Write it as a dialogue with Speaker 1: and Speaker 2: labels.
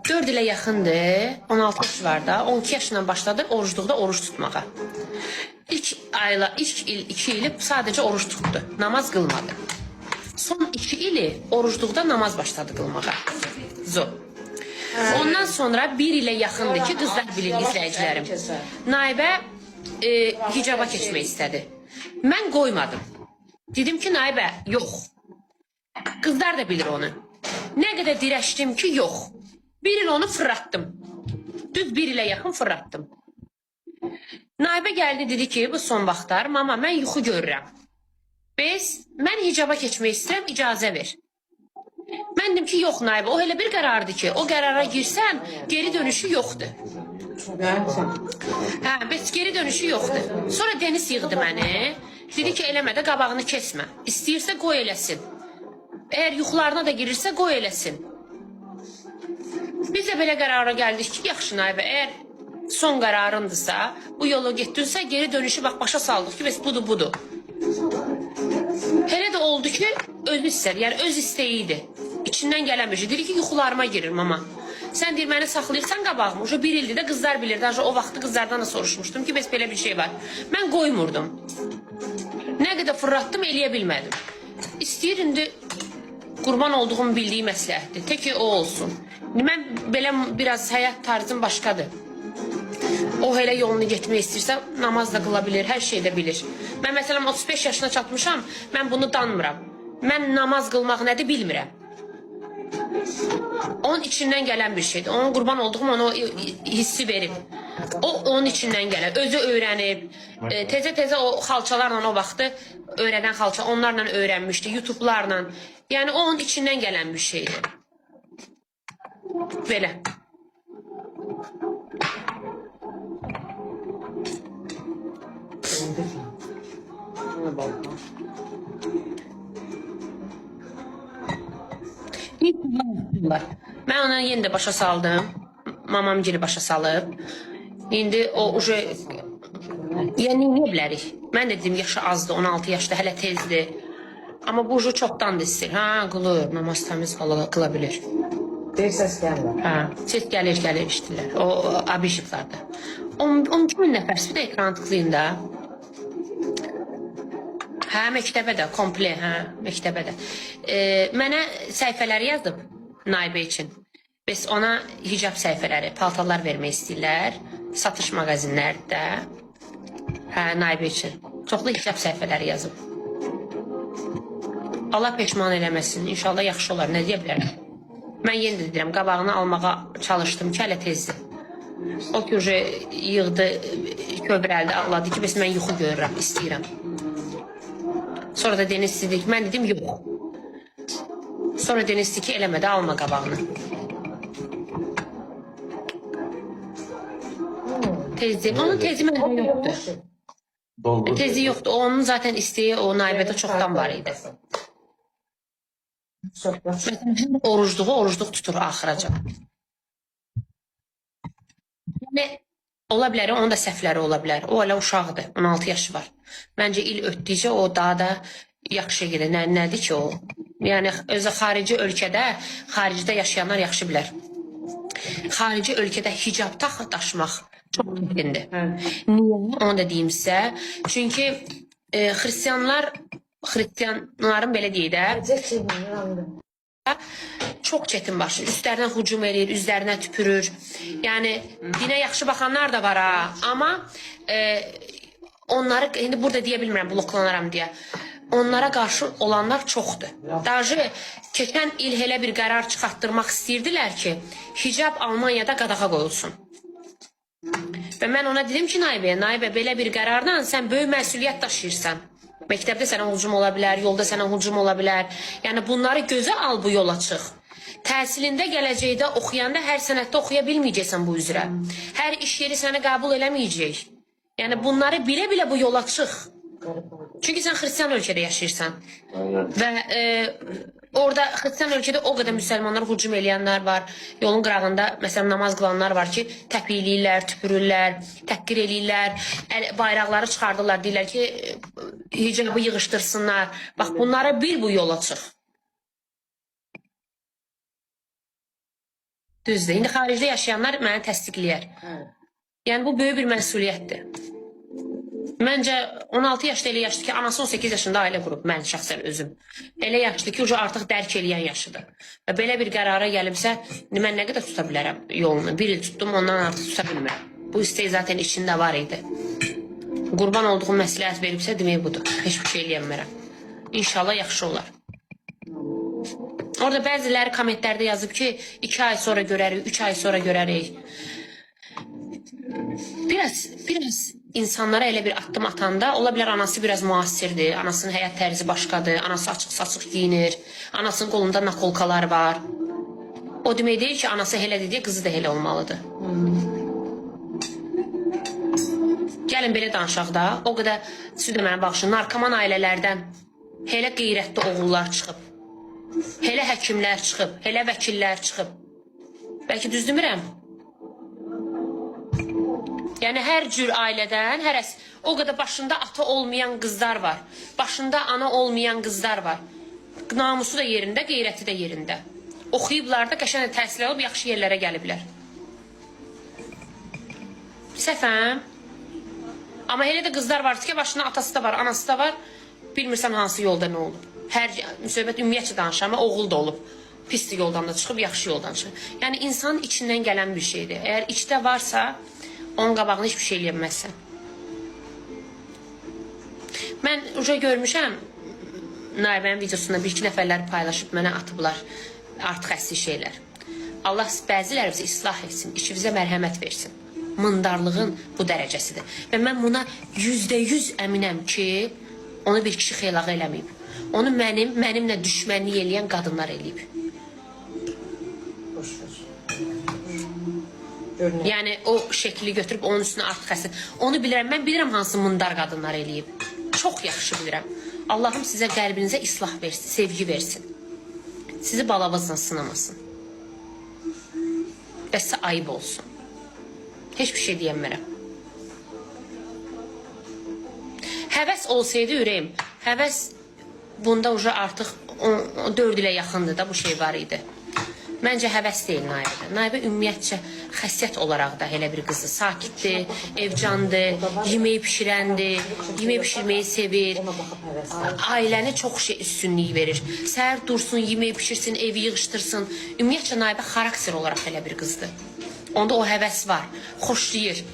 Speaker 1: 4 ilə yaxındır, 16 yaşı var da, 12 yaşından başladı orucluqda oruç tutmağa. İlk il 2 ili sadəcə oruç tutdu, namaz qılmadı. Son 2 ili orucluqda namaz başladı qılmağa. Zor. Ondan sonra 1 ilə yaxındır ki, qızlar bilir izləyicilərim. Naibə hicaba keçmək istədi. Mən qoymadım. Dedim ki, Naibə, yox. Qızlar da bilir onu. Nə qədər dirəşdim ki, yox. 1 il onu fırlatdım. Düz 1 ilə yaxın fırlatdım. Naibə gəldi, dedi ki, bu son vaxtlar, mama, mən yuxu görürəm. Mən hicaba keçmək istəyirəm, icazə ver. Mən dedim ki, yox Naibə, o elə bir qərardır ki, o qərara girsən, geri dönüşü yoxdur. Geri dönüşü yoxdur. Sonra Deniz yığdı məni, dedi ki, eləmə də qabağını kesmə. İstəyirsə qoy eləsin. Əgər yuxularına da girirsə qoy eləsin. Biz də belə qərara gəldik ki, yaxşı Naibə, əgər son qərarındırsa, bu yolu getdinsə, geri dönüşü başa saldıq ki, budur. Elə də oldu ki, özü istər, yəni öz istəyidir. İçindən gələn bir şey. Deyir ki, yuxularıma girir mama. Sən deyir, məni saxlayırsan qabağımı. O 1 ildir də qızlar bilirdi. O vaxtı qızlardan da soruşmuşdum ki, belə bir şey var. Mən qoymurdum. Nə qədər fırlatdım, eləyə bilmədim. İstəyir, indi qurban olduğum bildiyi məsləhətdir. Tək ki, o olsun. Mən belə biraz həyat tarzım başqadır. O elə yolunu getmək istəyirsə, namaz da qıla bilir, hər şey də bilir. Mən məsələn 35 yaşına çatmışam, mən bunu danmıram. Mən namaz qılmaq nədir bilmirəm. Onun içindən gələn bir şeydir. Onun qurban olduğum ona hissi verib. O onun içindən gələn, özü öyrənib. Tezə o xalçalarla o vaxtı öyrənən xalça, onlarla öyrənmişdi, YouTube'larla. Yəni o onun içindən gələn bir şeydir. Belə. Mən ona yenə də başa saldım. Mamam geri başa salıb. İndi o yəni niyə bilərik? Mən də dedim yaşı azdır, 16 yaşda hələ tezdir. Amma bu çoxdandır istəyir. Qılır, namaz təmiz qıla bilir.
Speaker 2: Deyir səs gəlmir.
Speaker 1: Ses gəlir işdirlər. O abişiblərdə. 12 min nəfər bir də ekran tıklayın da. Məktəbə də, komple, məktəbə də. Mənə səhifələri yazıb Naibə üçün. Biz ona hicab səhifələri, paltarlar vermək istəyirlər. Satış mağazinlərdə. Naibə üçün. Çoxlu hicab səhifələri yazıb. Allah peşman eləməsin. İnşallah yaxşı olar. Nə deyə bilərəm? Mən yenə də deyirəm, qabağını almağa çalışdım ki, hələ tezdir. O ki, yığdı, kövrəldi, ağladı ki, mən yuxu görürəm, istəyirəm. Sonra da Deniz dedik, mən dedim, yox. Sonra Deniz dedi ki, eləmədə, alma qabağını. Tezdir. Onun tezi məndə yoxdur. Tezi yoxdur. Onun zaten isteği o Naibədə çoxdan var idi. Orucluğu tutur axıraca. Yəni, ola bilər, onun da səhvləri ola bilər. O hələ uşaqdır, 16 yaşı var. Məncə il ötdükcə o daha da yaxşı gedir. Nədir ki o? Yəni, özü xarici ölkədə, xaricdə yaşayanlar yaxşı bilər. Xarici ölkədə hicab daşımaq çox çətindir. Niyə? Onu da deyim sizə. Çünki xristiyanların belə deyək də, çox çətin başlayır. Üstlərinə hücum edir, üzlərinə tüpürür. Yəni, dinə yaxşı baxanlar da var ha. Amma onları, indi burada deyə bilmirəm, bloklanaram deyə. Onlara qarşı olanlar çoxdur. Dajı, keçən il elə bir qərar çıxartdırmaq istəyirdilər ki, hicab Almaniyada qadağa qoyulsun. Və mən ona dedim ki, Naibə, belə bir qərardan sən böyük məsuliyyət daşıyırsan. Məktəbdə sənə hücum ola bilər, yolda sənə hücum ola bilər. Yəni, bunları gözə al, bu yola çıx. Təhsilində gələcəkdə oxuyanda hər sənətdə oxuya bilməyəcəksən bu üzrə. Hər iş yeri səni qəbul eləməyəcək. Yəni, bunları bilə-bilə bu yola çıx. Çünki sən xristiyan ölkədə yaşayırsan. Və orada xristiyan ölkədə o qədər müsəlmanlar hücum eləyənlər var. Yolun qırağında, məsələn, namaz qılanlar var ki, təpiyləyirlər, tüpürürlər, təhqir eləyirlər, bayraqları çıxardırlar, deyirlər ki, hicabı yığışdırsınlar. Bax, bunları bil bu yola çıx. Düzdür. İndi xaricdə yaşayanlar məni təsdiqləyər. Yəni bu böyük bir məsuliyyətdir. Məncə 16 yaşda elə yaşlı ki, anası 18 yaşında ailə qurub, mən şəxsən özüm. Elə yaşlı ki, uca artıq dərk eləyən yaşıdır. Və belə bir qərara gəlibsə, mən nə qədər tuta bilərəm yolunu? Bir il tutdum, ondan artıq tuta bilmirəm. Bu istək zaten içində var idi. Qurban olduğum məsləhət veribsə, demək budur. Heç bir şey eləyəmirəm. İnşallah yaxşı olar. Orada bəziləri kommentlərdə yazıb ki, 2 ay sonra görərik, 3 ay sonra görərik. Biraz insanlara elə bir addım atanda, ola bilər anası biraz müasirdir, anasının həyat tərzi başqadır, anası açıq-saçıq giyinir, anasının qolunda nakolkalar var. O demək deyil ki, anası elədir deyə qızı da elə olmalıdır. Gəlin belə danışaq da, o qədər süd mənə baxışın, narkoman ailələrdən elə qeyrətli oğullar çıxıb, elə həkimlər çıxıb, elə vəkillər çıxıb. Bəlkə düz demirəm? Yəni hər cür ailədən, o qədər başında ata olmayan qızlar var. Başında ana olmayan qızlar var. Namusu da yerində, qeyrəti də yerində. Oxuyublar da, qəşəng təhsil alıb, yaxşı yerlərə gəliblər. Səfəm. Amma elə də qızlar var ki, başında atası da var, anası da var. Bilmirsən hansı yolda nə olub. Hər söhbət ümumiyyətcə danışır, amma oğul da olub. Pis yoldan da çıxıb, yaxşı yoldan çıxıb. Yəni insanın içindən gələn bir şeydir. Əgər içdə varsa, onun qabağını hiçbir şey eləyəməzsən. Mən uca görmüşəm, Naibənin videosunda bir-iki nəfərləri paylaşıb mənə atıblar artıq əsli şeylər. Allah bəzilərimizi islah etsin, işimizə mərhəmət versin. Mındarlığın bu dərəcəsidir. Və mən buna %100 əminəm ki, onu bir kişi xeylağı eləməyib. Onu mənimlə düşmənlik eləyən qadınlar eləyib. Yəni o şəkli götürüb onun üstünə artıq əsir. Onu bilirəm, mən bilirəm hansı mındar qadınlar eləyib. Çox yaxşı bilirəm. Allahım sizə qəlbinizə islah versin, sevgi versin. Sizi balavazla sınamasın. Və sizə ayıb olsun. Heç bir şey deyəmirəm. Həvəs olsaydı ürəyim, həvəs bunda uca artıq 4 ilə yaxındır da bu şey var idi. Məncə həvəs deyil Naibə. Naibə ümumiyyətcə xəssiyyət olaraq da elə bir qızı. Sakitdir, evcandır, yemeği pişirəndir, yemeği pişirmeyi sevir. Ailəni çox şey üstünlük verir. Səhər dursun, yemeği pişirsin, evi yığıştırsın. Ümumiyyətcə Naibə xarakter olaraq elə bir qızdır. Onda o həvəs var, xoşlayır.